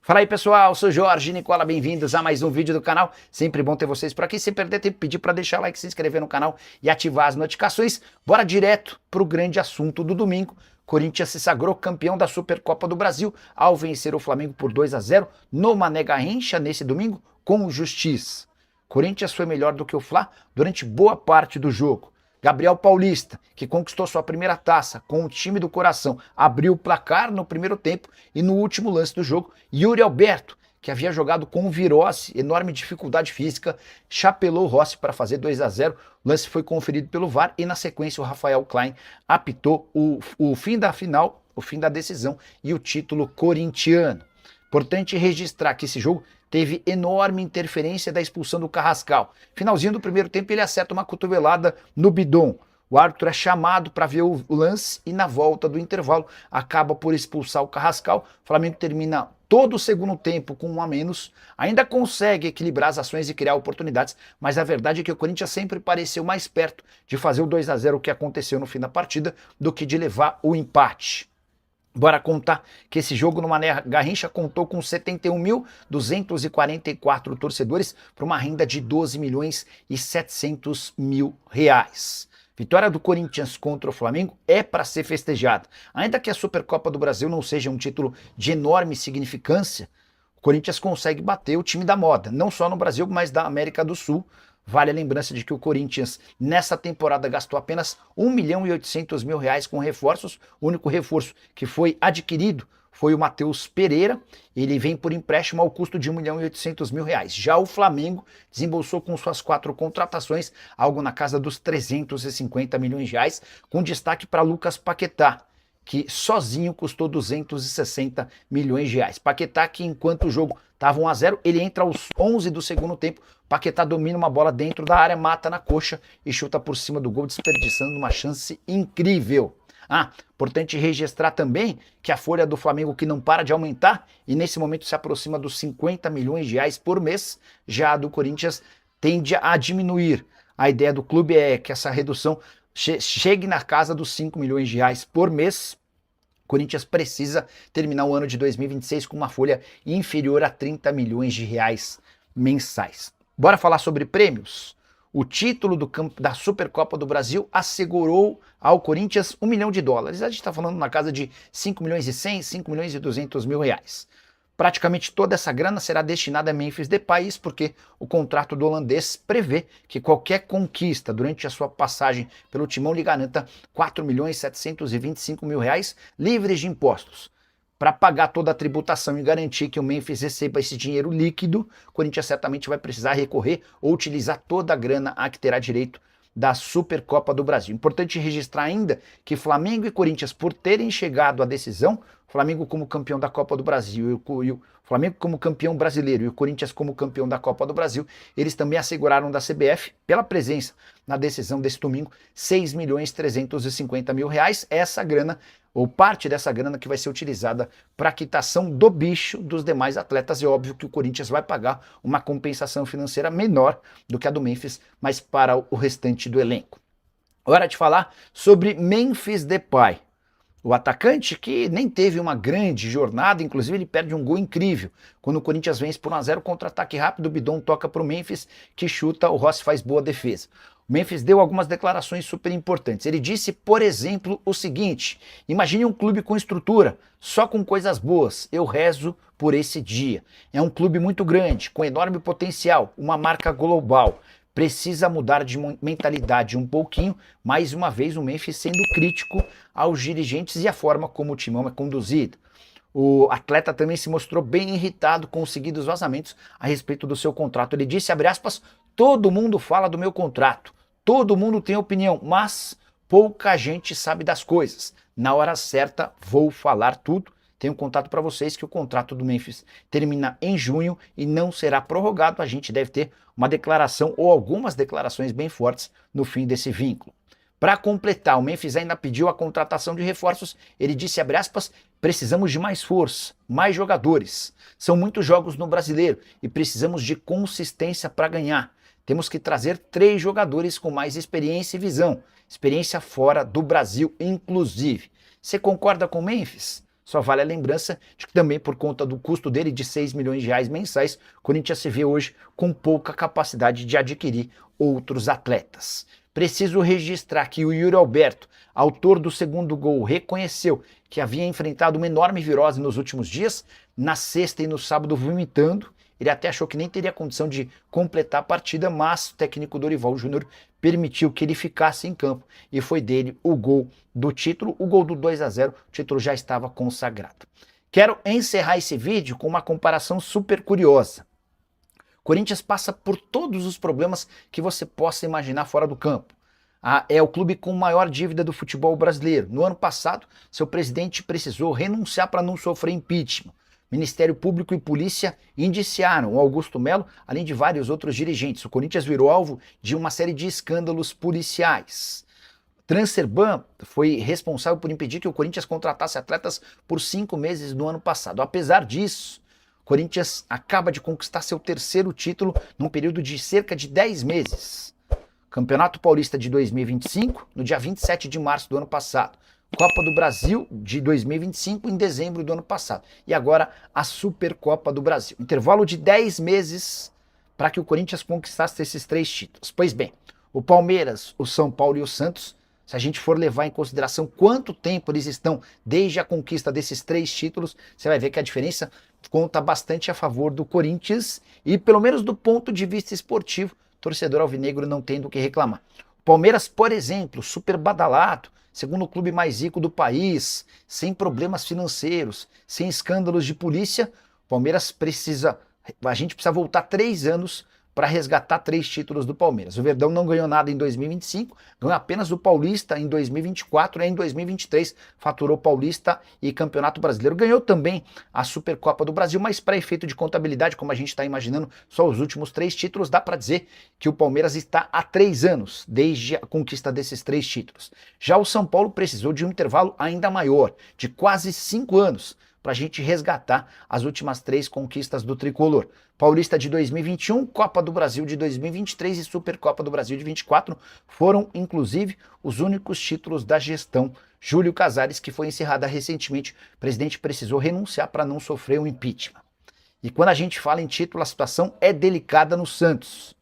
Fala aí pessoal, eu sou Jorge Nicola, bem-vindos a mais um vídeo do canal. Sempre bom ter vocês por aqui. Sem perder tempo, pedir para deixar o like, se inscrever no canal e ativar as notificações. Bora direto para o grande assunto do domingo. Corinthians se sagrou campeão da Supercopa do Brasil ao vencer o Flamengo por 2-0 no Mané Garrincha nesse domingo com justiça. Corinthians foi melhor do que o Fla durante boa parte do jogo. Gabriel Paulista, que conquistou sua primeira taça com o time do coração, abriu o placar no primeiro tempo e no último lance do jogo, Yuri Alberto, que havia jogado com o Virossi, enorme dificuldade física, chapelou o Rossi para fazer 2-0. O lance foi conferido pelo VAR e na sequência o Rafael Klein apitou o fim da final, o fim da decisão e o título corintiano. Importante registrar que esse jogo teve enorme interferência da expulsão do Carrascal. Finalzinho do primeiro tempo ele acerta uma cotovelada no bidon. O árbitro é chamado para ver o lance e na volta do intervalo acaba por expulsar o Carrascal. O Flamengo termina todo o segundo tempo com 1 a menos, ainda consegue equilibrar as ações e criar oportunidades, mas a verdade é que o Corinthians sempre pareceu mais perto de fazer o 2-0 que aconteceu no fim da partida do que de levar o empate. Bora contar que esse jogo no Mané Garrincha contou com 71.244 torcedores para uma renda de 12.700.000 reais. Vitória do Corinthians contra o Flamengo é para ser festejada. Ainda que a Supercopa do Brasil não seja um título de enorme significância, o Corinthians consegue bater o time da moda, não só no Brasil, mas da América do Sul. Vale a lembrança de que o Corinthians, nessa temporada, gastou apenas 1.800.000 reais com reforços. O único reforço que foi adquirido foi o Matheus Pereira. Ele vem por empréstimo ao custo de 1.800.000 reais. Já o Flamengo desembolsou com suas 4 contratações algo na casa dos 350 milhões de reais, com destaque para Lucas Paquetá, que sozinho custou 260 milhões de reais. Paquetá, que enquanto o jogo estava 1-0, ele entra aos 11 do segundo tempo. Paquetá domina uma bola dentro da área, mata na coxa e chuta por cima do gol, desperdiçando uma chance incrível. Importante registrar também que a folha do Flamengo, que não para de aumentar e nesse momento se aproxima dos 50 milhões de reais por mês, já a do Corinthians tende a diminuir. A ideia do clube é que essa redução chegue na casa dos 5 milhões de reais por mês. O Corinthians precisa terminar o ano de 2026 com uma folha inferior a 30 milhões de reais mensais. Bora falar sobre prêmios? O título da Supercopa do Brasil assegurou ao Corinthians $1 milhão. A gente está falando na casa de 5.100.000, 5.200.000 reais. Praticamente toda essa grana será destinada a Memphis Depay, porque o contrato do holandês prevê que qualquer conquista durante a sua passagem pelo Timão lhe garanta 4.725.000 reais livres de impostos. Para pagar toda a tributação e garantir que o Memphis receba esse dinheiro líquido, o Corinthians certamente vai precisar recorrer ou utilizar toda a grana a que terá direito da Supercopa do Brasil. Importante registrar ainda que Flamengo e Corinthians, por terem chegado à decisão, Flamengo como campeão da Copa do Brasil e o Flamengo como campeão brasileiro e o Corinthians como campeão da Copa do Brasil, eles também asseguraram da CBF, pela presença na decisão desse domingo, 6.350.000 reais. Essa grana, ou parte dessa grana, que vai ser utilizada para a quitação do bicho dos demais atletas. É óbvio que o Corinthians vai pagar uma compensação financeira menor do que a do Memphis, mas para o restante do elenco. Hora de falar sobre Memphis Depay. O atacante que nem teve uma grande jornada, inclusive ele perde um gol incrível. Quando o Corinthians vence por 1-0, contra-ataque rápido, o Bidon toca para o Memphis, que chuta, o Rossi faz boa defesa. O Memphis deu algumas declarações super importantes. Ele disse, por exemplo, o seguinte: imagine um clube com estrutura, só com coisas boas, eu rezo por esse dia. É um clube muito grande, com enorme potencial, uma marca global. Precisa mudar de mentalidade um pouquinho. Mais uma vez o Memphis sendo crítico aos dirigentes e a forma como o Timão é conduzido. O atleta também se mostrou bem irritado com os seguidos vazamentos a respeito do seu contrato. Ele disse, abre aspas, todo mundo fala do meu contrato, todo mundo tem opinião, mas pouca gente sabe das coisas. Na hora certa vou falar tudo. Tenho contato para vocês que o contrato do Memphis termina em junho e não será prorrogado. A gente deve ter uma declaração ou algumas declarações bem fortes no fim desse vínculo. Para completar, o Memphis ainda pediu a contratação de reforços. Ele disse, abre aspas, precisamos de mais força, mais jogadores. São muitos jogos no Brasileiro e precisamos de consistência para ganhar. Temos que trazer 3 jogadores com mais experiência e visão. Experiência fora do Brasil, inclusive. Você concorda com o Memphis? Só vale a lembrança de que também por conta do custo dele de 6 milhões de reais mensais, o Corinthians se vê hoje com pouca capacidade de adquirir outros atletas. Preciso registrar que o Yuri Alberto, autor do segundo gol, reconheceu que havia enfrentado uma enorme virose nos últimos dias, na sexta e no sábado vomitando. Ele até achou que nem teria condição de completar a partida, mas o técnico Dorival Júnior permitiu que ele ficasse em campo e foi dele o gol do título, o gol do 2-0, o título já estava consagrado. Quero encerrar esse vídeo com uma comparação super curiosa. O Corinthians passa por todos os problemas que você possa imaginar fora do campo. É o clube com maior dívida do futebol brasileiro. No ano passado, seu presidente precisou renunciar para não sofrer impeachment. Ministério Público e Polícia indiciaram o Augusto Melo, além de vários outros dirigentes. O Corinthians virou alvo de uma série de escândalos policiais. Transserban foi responsável por impedir que o Corinthians contratasse atletas por 5 meses no ano passado. Apesar disso, o Corinthians acaba de conquistar seu terceiro título num período de cerca de 10 meses. Campeonato Paulista de 2025, no dia 27 de março do ano passado. Copa do Brasil de 2025 em dezembro do ano passado. E agora a Supercopa do Brasil. Intervalo de 10 meses para que o Corinthians conquistasse esses 3 títulos. Pois bem, o Palmeiras, o São Paulo e o Santos, se a gente for levar em consideração quanto tempo eles estão desde a conquista desses 3 títulos, você vai ver que a diferença conta bastante a favor do Corinthians e pelo menos do ponto de vista esportivo, torcedor alvinegro não tendo o que reclamar. O Palmeiras, por exemplo, super badalado, segundo o clube mais rico do país, sem problemas financeiros, sem escândalos de polícia, o Palmeiras a gente precisa voltar 3 anos para resgatar 3 títulos do Palmeiras. O Verdão não ganhou nada em 2025, ganhou apenas o Paulista em 2024 e em 2023 faturou Paulista e Campeonato Brasileiro. Ganhou também a Supercopa do Brasil, mas para efeito de contabilidade, como a gente está imaginando, só os últimos 3 títulos, dá para dizer que o Palmeiras está há 3 anos desde a conquista desses 3 títulos. Já o São Paulo precisou de um intervalo ainda maior, de quase 5 anos, para a gente resgatar as últimas 3 conquistas do tricolor. Paulista de 2021, Copa do Brasil de 2023 e Supercopa do Brasil de 2024 foram, inclusive, os únicos títulos da gestão Júlio Casares, que foi encerrada recentemente. O presidente precisou renunciar para não sofrer um impeachment. E quando a gente fala em título, a situação é delicada no Santos.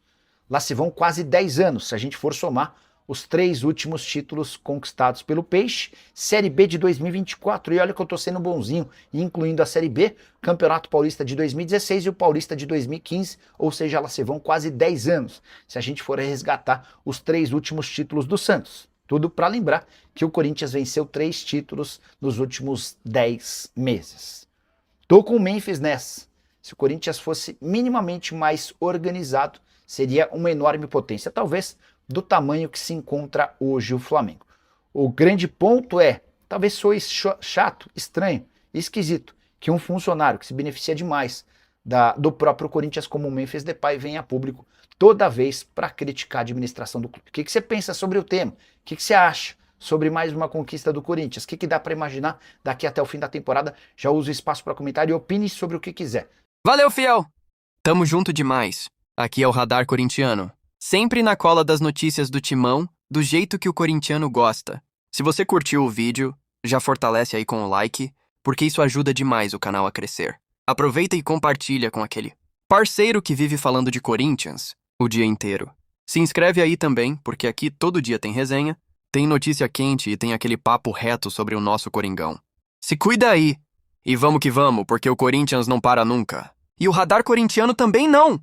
Lá se vão quase 10 anos, se a gente for somar os 3 últimos títulos conquistados pelo Peixe, Série B de 2024, e olha que eu tô sendo bonzinho, incluindo a Série B, Campeonato Paulista de 2016 e o Paulista de 2015, ou seja, lá se vão quase 10 anos, se a gente for resgatar os 3 últimos títulos do Santos. Tudo para lembrar que o Corinthians venceu 3 títulos nos últimos 10 meses. Tô com o Memphis nessa. Se o Corinthians fosse minimamente mais organizado, seria uma enorme potência, talvez do tamanho que se encontra hoje o Flamengo. O grande ponto é, talvez soe chato, estranho, esquisito, que um funcionário que se beneficia demais do próprio Corinthians, como o Memphis Depay, venha a público toda vez para criticar a administração do clube. O que você pensa sobre o tema? O que você acha sobre mais uma conquista do Corinthians? O que dá para imaginar daqui até o fim da temporada? Já uso o espaço para comentário e opine sobre o que quiser. Valeu, fiel! Tamo junto demais. Aqui é o Radar Corintiano. Sempre na cola das notícias do Timão, do jeito que o corintiano gosta. Se você curtiu o vídeo, já fortalece aí com o like, porque isso ajuda demais o canal a crescer. Aproveita e compartilha com aquele parceiro que vive falando de Corinthians o dia inteiro. Se inscreve aí também, porque aqui todo dia tem resenha, tem notícia quente e tem aquele papo reto sobre o nosso Coringão. Se cuida aí! E vamos que vamos, porque o Corinthians não para nunca. E o Radar Corintiano também não!